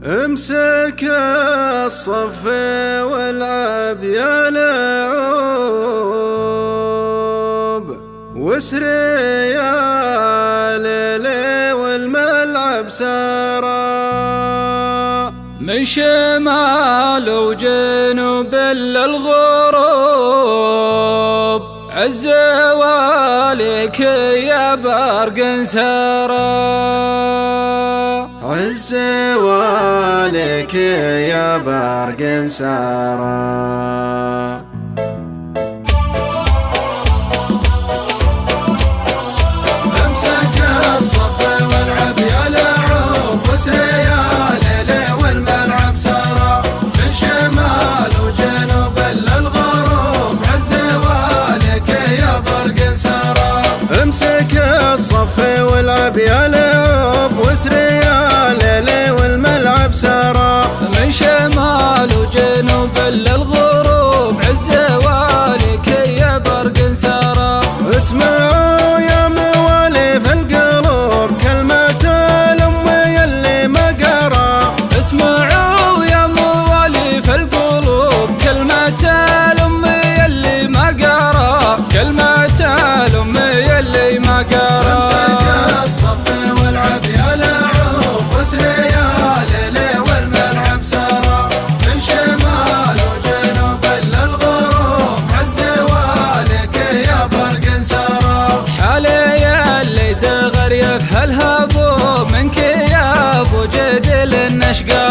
امسك الصف والعب يا لعوب، واسري يا ليلي والملعب سارا. من شمال وجنوب للغروب، عز والك يا برق سارا. عز والك يا برق سارا. امسك الصف والعب يا لعوب، واسري يا ليلي والملعب سارا. من شمال وجنوب للغروب، عز والك يا برق سارا. امسك الصف والعب يا لعوب، واسري يا ليلي والملعب سارا. من شمال وجنوب للغروب، عز والك يا برق سارا. اسمعوا يا موالي في القلوب كلمة الأم يلي ما قرا. اسمعوا يا موالي في القلوب كلمة الأم يلي ما قرا. كلمة الأم يلي ما قرا. امسك الصف والعب يا لعوب، واسري يا ليلي والملعب سارا. من شمال وجنوب للغروب، عز والك يا برق سارا. حالي اللي تغريف هالهبوب، منك يا ابو جدل النشقا.